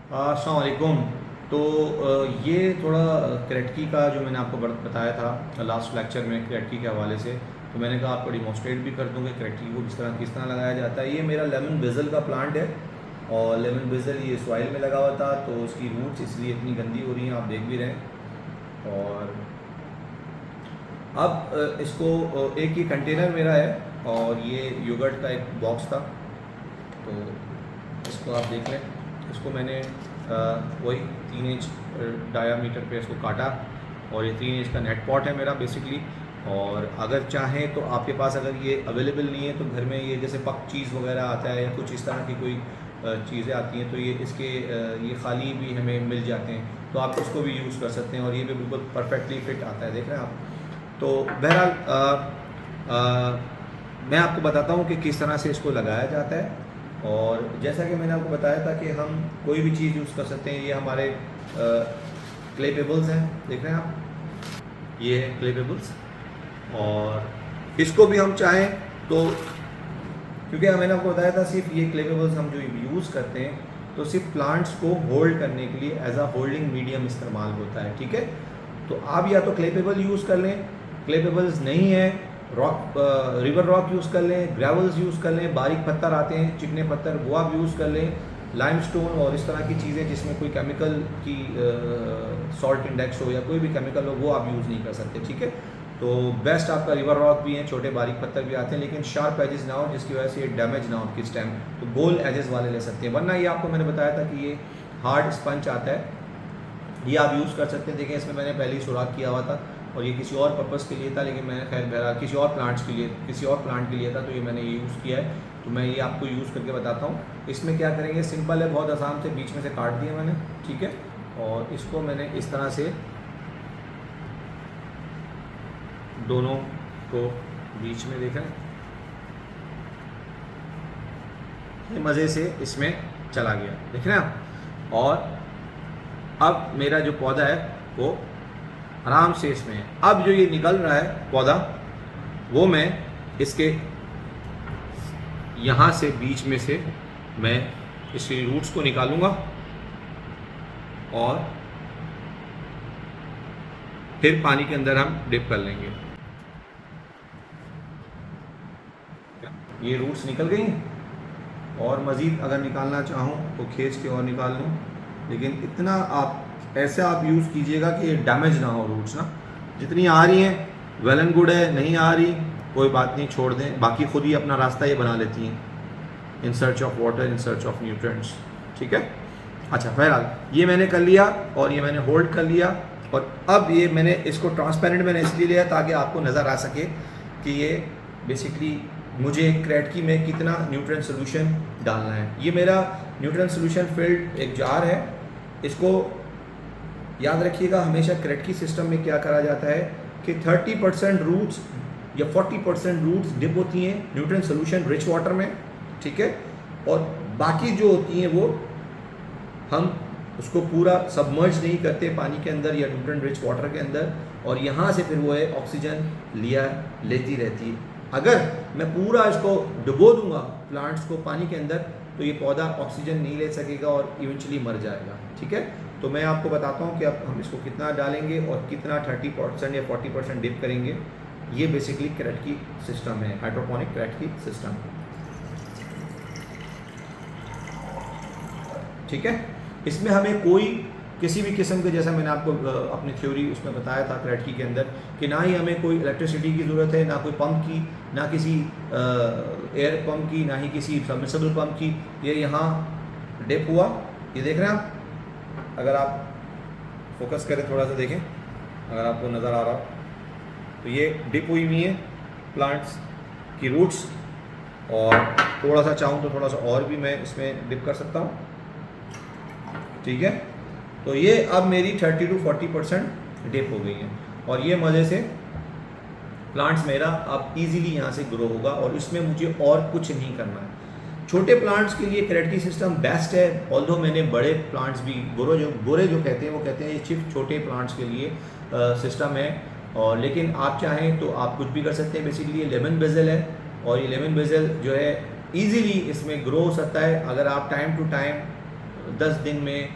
अस्सलाम वालेकुम। तो ये थोड़ा क्रेटकी का जो मैंने आपको बताया था लास्ट लेक्चर में क्रेटकी के हवाले से, तो मैंने कहा आपको डिमॉन्स्ट्रेट भी कर दूँ कि क्रेटकी को किस तरह लगाया जाता है। ये मेरा लेमन बेज़ल का प्लांट है और लेमन बेज़ल ये सॉइल में लगा हुआ था, तो उसकी रूट्स इसलिए इतनी गंदी हो रही हैं, आप देख भी रहे हैं। और अब इसको एक ये कंटेनर मेरा है और ये योगर्ट का एक बॉक्स था, तो इसको आप देख लें। इसको मैंने वही 3 इंच डायामीटर पे इसको काटा और ये 3 इंच का नेट पॉट है मेरा बेसिकली। और अगर चाहें तो आपके पास अगर ये अवेलेबल नहीं है तो घर में ये जैसे पक चीज़ वगैरह आता है या कुछ इस तरह की कोई चीज़ें आती हैं, तो ये इसके ये खाली भी हमें मिल जाते हैं, तो आप उसको भी यूज़ कर सकते हैं और ये भी बिल्कुल परफेक्टली फिट आता है, देख रहे हैं आप। तो बहरहाल मैं आपको बताता हूँ कि किस तरह से इसको लगाया जाता है। और जैसा कि मैंने आपको बताया था कि हम कोई भी चीज़ यूज़ कर सकते हैं। ये हमारे क्ले पेबल्स हैं, देख रहे हैं आप, ये है क्ले पेबल्स। और इसको भी हम चाहें तो, क्योंकि मैंने आपको बताया था सिर्फ ये क्ले पेबल्स हम जो यूज़ करते हैं तो सिर्फ प्लांट्स को होल्ड करने के लिए एज अ होल्डिंग मीडियम इस्तेमाल होता है, ठीक है। तो आप या तो क्ले पेबल यूज़ कर लें, क्ले पेबल्स नहीं है रॉक रिवर रॉक यूज़ कर लें, ग्रेवल्स यूज़ कर लें, बारीक पत्थर आते हैं चिकने पत्थर वो आप यूज़ कर लें, लाइमस्टोन और इस तरह की चीज़ें जिसमें कोई केमिकल की सॉल्ट इंडेक्स हो या कोई भी केमिकल हो वो आप यूज़ नहीं कर सकते, ठीक है। तो बेस्ट आपका रिवर रॉक भी हैं, छोटे बारीक पत्थर भी आते हैं, लेकिन शार्प एजेस ना हो जिसकी वजह से ये डैमेज ना हो आपकी स्टेम, तो गोल एजेस वाले ले सकते हैं। वरना ये आपको मैंने बताया था कि ये हार्ड स्पंज आता है, ये आप यूज़ कर सकते हैं। देखें इसमें मैंने पहले ही सुराख किया हुआ था और ये किसी और पर्पज़ के लिए था, लेकिन मैंने खैर बहरहाल किसी और प्लांट के लिए था, तो ये मैंने ये यूज़ किया है। तो मैं ये आपको यूज़ करके बताता हूँ। इसमें क्या करेंगे, सिंपल है, बहुत आसान से बीच में से काट दिया मैंने, ठीक है। और इसको मैंने इस तरह से दोनों को बीच में देखा, ये मज़े से इसमें चला गया, देख रहे हैं आप। और अब मेरा जो पौधा है वो आराम से इसमें है। अब जो ये निकल रहा है पौधा वो मैं इसके यहाँ से बीच में से मैं इसकी रूट्स को निकालूंगा और फिर पानी के अंदर हम डिप कर लेंगे। ये रूट्स निकल गई और मज़ीद अगर निकालना चाहूँ तो खींच के और निकाल लूँ, लेकिन इतना आप ऐसे आप यूज़ कीजिएगा कि ये डैमेज ना हो रूट्स ना। जितनी आ रही हैं वेल एंड गुड है, नहीं आ रही कोई बात नहीं, छोड़ दें, बाकी खुद ही अपना रास्ता ये बना लेती हैं in search of water, in search of nutrients, ठीक है। अच्छा, बहरहाल ये मैंने कर लिया और ये मैंने होल्ड कर लिया। और अब ये मैंने इसको ट्रांसपेरेंट मैंने इसलिए लिया ताकि आपको नज़र आ सके कि ये बेसिकली मुझे क्रेटकी में कितना न्यूट्रिएंट सोल्यूशन डालना है। ये मेरा न्यूट्रिएंट सोल्यूशन फिल्ड एक जार है। इसको याद रखिएगा, हमेशा क्रेटकी सिस्टम में क्या करा जाता है कि 30% रूट्स या 40% रूट्स डिप होती हैं न्यूट्रिएंट सोल्यूशन रिच वाटर में, ठीक है। और बाकी जो होती हैं वो हम उसको पूरा सबमर्ज नहीं करते पानी के अंदर या न्यूट्रिएंट रिच वाटर के अंदर, और यहाँ से फिर वो है ऑक्सीजन लेती रहती है। अगर मैं पूरा इसको डुबो दूंगा प्लांट्स को पानी के अंदर तो ये पौधा ऑक्सीजन नहीं ले सकेगा और इवेंचुअली मर जाएगा, ठीक है। तो मैं आपको बताता हूँ कि अब हम इसको कितना डालेंगे और कितना 30% या 40% डिप करेंगे। ये बेसिकली क्रेटकी सिस्टम है, हाइड्रोपोनिक क्रेटकी सिस्टम, ठीक है। इसमें हमें कोई किसी भी किस्म के, जैसा मैंने आपको अपनी थ्योरी उसमें बताया था क्रेटकी के अंदर, कि ना ही हमें कोई इलेक्ट्रिसिटी की ज़रूरत है, ना कोई पंप की, ना किसी एयर पंप की, ना ही किसी सबमर्सिबल पंप की। ये यहाँ डिप हुआ, ये देख रहे हैं आप, अगर आप फोकस करें थोड़ा सा देखें, अगर आपको नज़र आ रहा हो तो ये डिप हुई हुई है प्लांट्स की रूट्स। और थोड़ा सा चाहूँ तो थोड़ा सा और भी मैं इसमें डिप कर सकता हूँ, ठीक है। तो ये अब मेरी 30 to 40% डिप हो गई है और ये मज़े से प्लांट्स मेरा अब इजीली यहाँ से ग्रो होगा और इसमें मुझे और कुछ नहीं करना है। छोटे प्लांट्स के लिए क्रेटकी सिस्टम बेस्ट है, ऑल्दो मैंने बड़े प्लांट्स भी गोरे जो कहते हैं वो कहते हैं ये सिर्फ छोटे प्लांट्स के लिए सिस्टम है। और लेकिन आप चाहें तो आप कुछ भी कर सकते हैं। बेसिकली ये लेमन बेज़ल है और ये लेमन बेज़ल जो है ईज़िली इसमें ग्रो हो सकता है अगर आप टाइम टू टाइम 10 दिन में,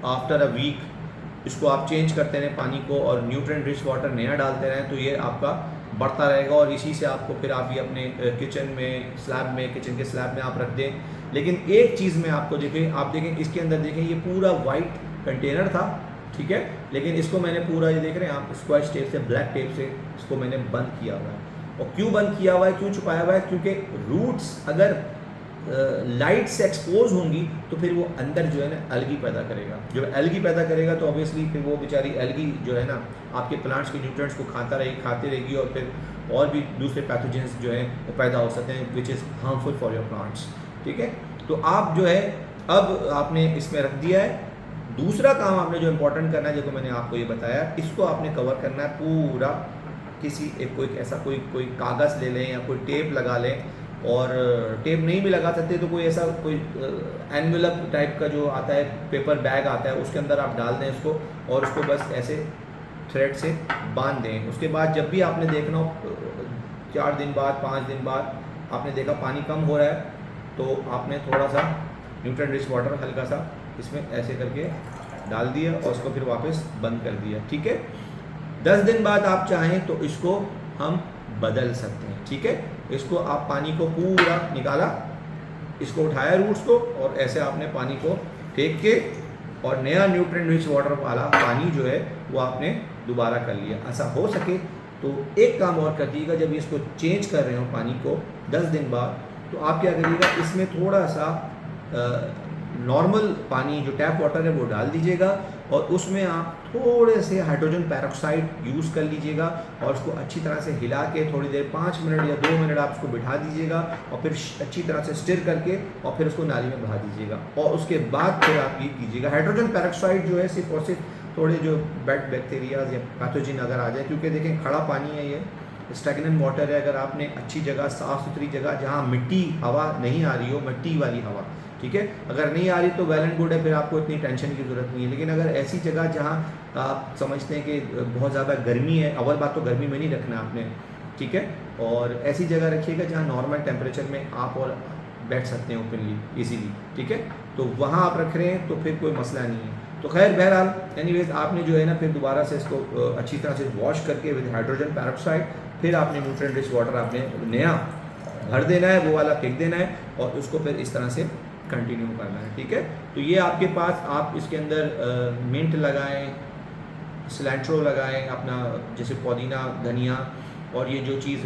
आफ्टर अ वीक इसको आप चेंज करते रहें पानी को और न्यूट्रिएंट रिच वाटर नया डालते रहें, तो ये आपका बढ़ता रहेगा और इसी से आपको फिर आप ये अपने किचन में स्लैब में, किचन के स्लैब में आप रख दें। लेकिन एक चीज़ में आपको देखें, आप देखें इसके अंदर देखें, ये पूरा वाइट कंटेनर था, ठीक है, लेकिन इसको मैंने पूरा, ये देख रहे हैं आप, स्क्वाच टेप से, ब्लैक टेप से इसको मैंने बंद किया हुआ है। और क्यों बंद किया हुआ है, क्यों छुपाया हुआ है, क्योंकि रूट्स अगर लाइट से एक्सपोज होंगी तो फिर वो अंदर जो है ना एल्गी पैदा करेगा। जब एल्गी पैदा करेगा तो ऑब्वियसली फिर वो बेचारी एल्गी जो है ना आपके प्लांट्स के न्यूट्रिएंट्स को खाती रहेगी और फिर और भी दूसरे पैथोजेंस जो हैं वो पैदा हो सकते हैं, which is harmful for your plants, ठीक है। तो आप जो है अब आपने इसमें रख दिया है। दूसरा काम आपने जो इम्पोर्टेंट करना है, जो मैंने आपको ये बताया, इसको आपने कवर करना है पूरा। किसी एक कोई ऐसा कोई कागज़ ले लें या कोई टेप लगा लें, और टेप नहीं भी लगा सकते तो कोई ऐसा कोई एनवेलप टाइप का जो आता है, पेपर बैग आता है, उसके अंदर आप डाल दें इसको और उसको बस ऐसे थ्रेड से बांध दें। उसके बाद जब भी आपने देखना हो 4 दिन बाद 5 दिन बाद आपने देखा पानी कम हो रहा है, तो आपने थोड़ा सा न्यूट्रिएंट रिच वाटर हल्का सा इसमें ऐसे करके डाल दिया और उसको फिर वापस बंद कर दिया, ठीक है। 10 दिन बाद आप चाहें तो इसको हम बदल सकते हैं, ठीक है। इसको आप पानी को पूरा निकाला, इसको उठाया रूट्स को, और ऐसे आपने पानी को फेंक के और नया न्यूट्रिएंट रिच वाटर वाला पानी जो है वो आपने दोबारा कर लिया। ऐसा हो सके तो एक काम और कर दीजिएगा, जब इसको चेंज कर रहे हो पानी को 10 दिन बाद, तो आप क्या करिएगा, इसमें थोड़ा सा नॉर्मल पानी जो टैप वाटर है वो डाल दीजिएगा और उसमें आप थोड़े से हाइड्रोजन पेरोक्साइड यूज़ कर लीजिएगा और उसको अच्छी तरह से हिला के थोड़ी देर 5 मिनट या 2 मिनट आप उसको बिठा दीजिएगा और फिर अच्छी तरह से स्टिर करके और फिर उसको नाली में बहा दीजिएगा। और उसके बाद फिर आप ये कीजिएगा, हाइड्रोजन पेरोक्साइड जो है सिर्फ और सिर्फ थोड़े जो बैड बैक्टीरियाज या पैथोजिन अगर आ जाए, क्योंकि देखें खड़ा पानी है, ये स्टैग्नेंट वाटर है, अगर आपने अच्छी जगह, साफ़ सुथरी जगह जहाँ मिट्टी हवा नहीं आ रही हो, मिट्टी वाली हवा, ठीक है, अगर नहीं आ रही तो वेल एंड गुड है, फिर आपको इतनी टेंशन की ज़रूरत नहीं है। लेकिन अगर ऐसी जगह जहाँ आप समझते हैं कि बहुत ज़्यादा गर्मी है, अव्वल बात तो गर्मी में नहीं रखना आपने, ठीक है, और ऐसी जगह रखिएगा जहाँ नॉर्मल टेम्परेचर में आप और बैठ सकते हैं ओपनली ईजीली, ठीक है, तो वहाँ आप रख रहे हैं तो फिर कोई मसला नहीं है। तो खैर बहरहाल एनीवेज आपने जो है ना फिर दोबारा से इसको अच्छी तरह से वॉश करके विद हाइड्रोजन पेरोक्साइड फिर आपने न्यूट्रिएंट रिच वाटर आपने नया भर देना है, वो वाला फेंक देना है और उसको फिर इस तरह से कंटिन्यू करना है, ठीक है। तो ये आपके पास, आप इसके अंदर मिंट लगाएं, सिलेंट्रो लगाएं, अपना जैसे पुदीना, धनिया, और ये जो चीज़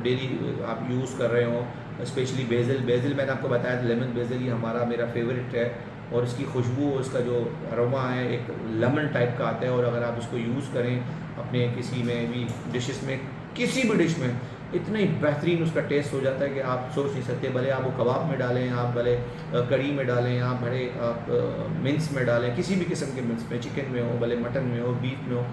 डेली आप यूज़ कर रहे हो, स्पेशली बेसिल मैंने आपको बताया लेमन बेसिल, ये हमारा मेरा फेवरेट है और इसकी खुशबू और इसका जो अरोमा है एक लेमन टाइप का आता है, और अगर आप इसको यूज़ करें अपने किसी में भी डिशेस में, किसी भी डिश में, इतना ही बेहतरीन उसका टेस्ट हो जाता है कि आप सोच नहीं सकते। भले आप वो कबाब में डालें, आप भले कड़ी में डालें, आप भले आप मिन्स में डालें, किसी भी किस्म के मिन्स में, चिकन में हो, भले मटन में हो, बीफ में हो,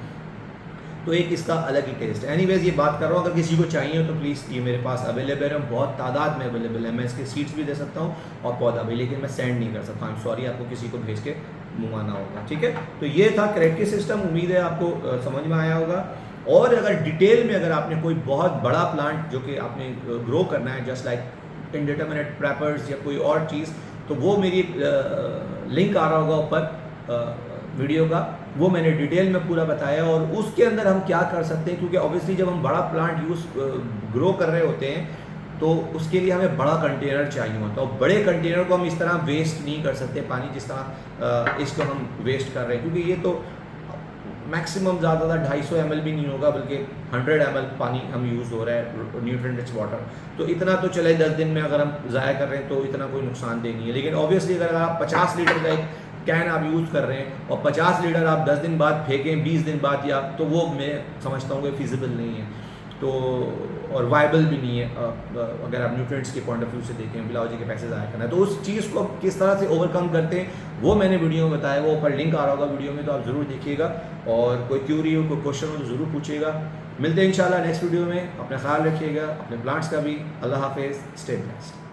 तो एक इसका अलग ही टेस्ट है। एनीवेज ये बात कर रहा हूँ, अगर किसी को चाहिए तो प्लीज़ ये मेरे पास अवेलेबल है, बहुत तादाद में अवेलेबल है। मैं इसके सीड्स भी दे सकता हूँ और पौधा भी, लेकिन मैं सेंड नहीं कर सकता। आई एम सॉरी, आपको किसी को भेज के मंगवाना होगा, ठीक है। तो ये था क्रैकी सिस्टम, उम्मीद है आपको समझ में आया होगा। और अगर डिटेल में अगर आपने कोई बहुत बड़ा प्लांट जो कि आपने ग्रो करना है, जस्ट लाइक इंडिटरमिनेट पेपर्स या कोई और चीज़, तो वो मेरी लिंक आ रहा होगा ऊपर वीडियो का, वो मैंने डिटेल में पूरा बताया और उसके अंदर हम क्या कर सकते हैं, क्योंकि ऑब्वियसली जब हम बड़ा प्लांट ग्रो कर रहे होते हैं तो उसके लिए हमें बड़ा कंटेनर चाहिए होता है, और बड़े कंटेनर को हम इस तरह वेस्ट नहीं कर सकते पानी जिस तरह इसको हम वेस्ट कर रहे हैं, क्योंकि ये तो मैक्सिमम ज़्यादा 250 ml भी नहीं होगा, बल्कि 100 ml पानी हम यूज़ हो रहा है न्यूट्रिएंट रिच वाटर। तो इतना तो चले 10 दिन में अगर हम ज़ाया कर रहे हैं तो इतना कोई नुकसान नहीं है। लेकिन ऑब्वियसली अगर आप 50 लीटर का एक कैन आप यूज़ कर रहे हैं और 50 लीटर आप 10 दिन बाद फेंकें, 20 दिन बाद, या तो वो मैं समझता हूँ कि फिजिबल नहीं है, तो और वायबल भी नहीं है अगर आप न्यूट्रिएंट्स के पॉइंट ऑफ व्यू से देखें, बिलावजी के पैसे ज़ाया करना है। तो उस चीज़ को किस तरह से ओवरकम करते हैं वो मैंने वीडियो में बताया, वो ऊपर लिंक आ रहा होगा वीडियो में, तो आप ज़रूर देखिएगा। और कोई क्यूरी हो, कोई क्वेश्चन हो तो ज़रूर पूछिएगा। मिलते हैं इंशाल्लाह नेक्स्ट वीडियो में। अपना ख्याल रखिएगा, अपने प्लांट्स का भी। अल्लाह हाफिज़, स्टे ब्लेस्ड।